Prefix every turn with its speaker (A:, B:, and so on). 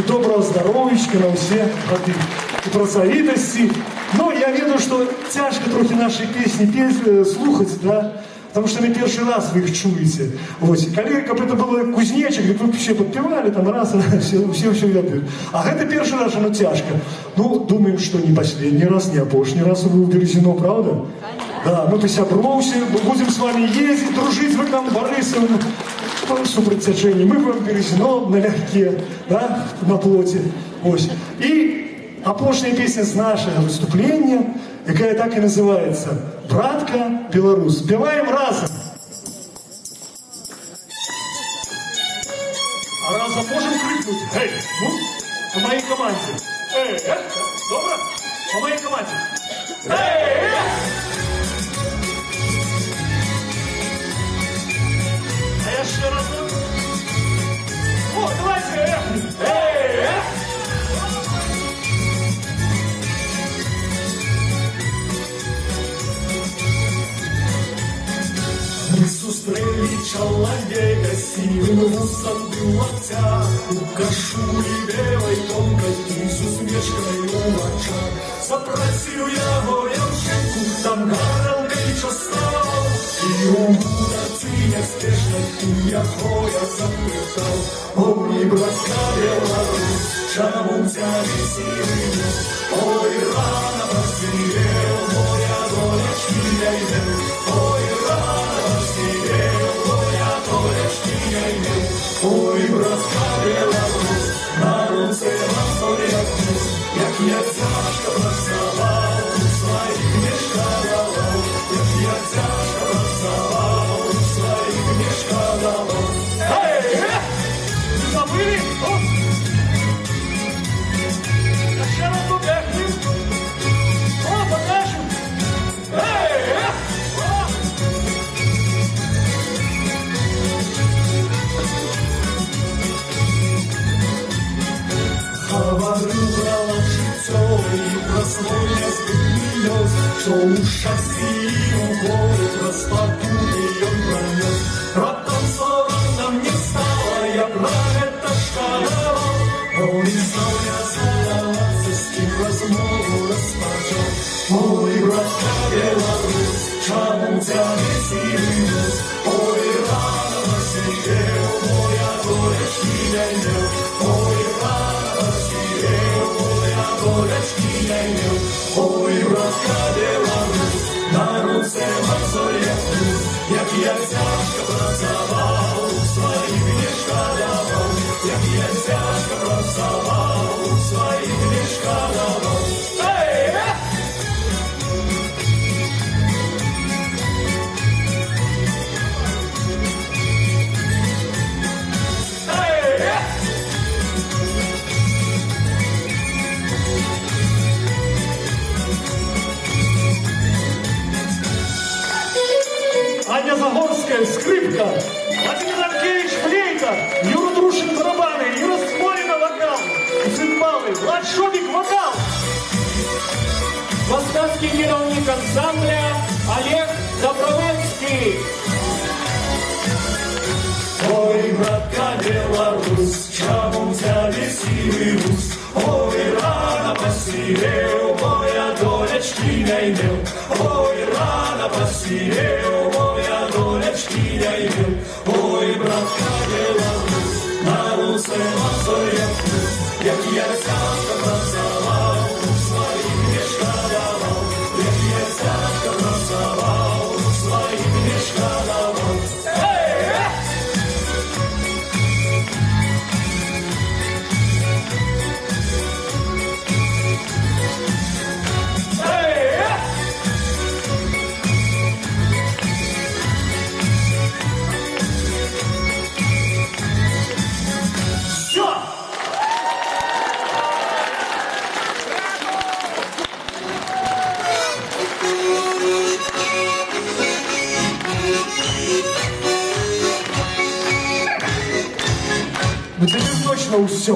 A: і доброго здоров'ячка на все годы, і працавітості. Ну, я ведаю, що тяжко трохи наші пісні слухати, да? Потому что вы первый раз вы их чуете. Вот. Коллега, как это было кузнечик, вы вообще подпевали, там раз, все ведают. А это первый раз, оно тяжко. Ну, думаем, что не последний раз, не опошний раз вы в Березино, правда? Да, мы посябровся, будем с вами ездить, дружить, вы там, Борисовна, супротяжение. Мы будем в Березино налегке, да, на плоте. Вот. И опошняя песня с нашего выступления, якая так и называется «Братка Белорус». Спеваем разом. А разом можем крикнуть? Эй, ну, по моей команде. Эй, добро? По моей команде. Эй! А я еще раз. О, давайте. Эй!
B: Мы зустрели человека сивым вусом был локтя, у кашулі белой тонкой и с усмешкой у очах. Запросил я его девчонку, там гаранкой частал, и у мудрцы неспешно я хоя запытал. Ой, братка Беларусь, чему взяли силы? Ой, рано посидел, моя доля чья-то. Ой, рано посидел, моя доля чья-то. Ой, братка Беларусь, на руце мозоля вкус, як я тяжко працавал, своих не шкодовал, як я тяжко працавал, своих не шкодовал.
A: Эй! Забыли? Ще раз побегли. О, покажем. Эй! О!
B: Говорю про життя і про свой незбитний лёс, що у шасі у город распакує он пронес. Раптом соромно мне стало, я про это шкодовал. Он не знал, я задаваться, с кем размову распочал. Ой, братка Беларусь, чему тяне силы? Ой, рано посидел, моя долечки не имел. Ой, рано посидел, моя долечки не имел. Ой, братка Беларусь, на руце мозоля вкус, як я тяжко працавал, своих не шкодовал, як я тяжко працавал, своих не шкодовал. Эй!
A: Аня Загорская, скрипка, Владимир Аркевич, флейта, Юра Трушин, барабаны, Юра Смолина, вокал, цимбалы, Влад Шобик, вокал.
C: Московский киновник ансамбля Олег Добровольский.
B: Ой, братка Беларусь, чему взяли силы рус? Ой, рано посидел, моя долечки не имел. Ой, рано посидел, моя долечки не имел. Ой, братка Беларусь, на руце мозоля вкус, як я тяжко працавал, своих не шкодовал, як я тяжко працавал, своих не шкодовал.
A: Ну, теперь точно все.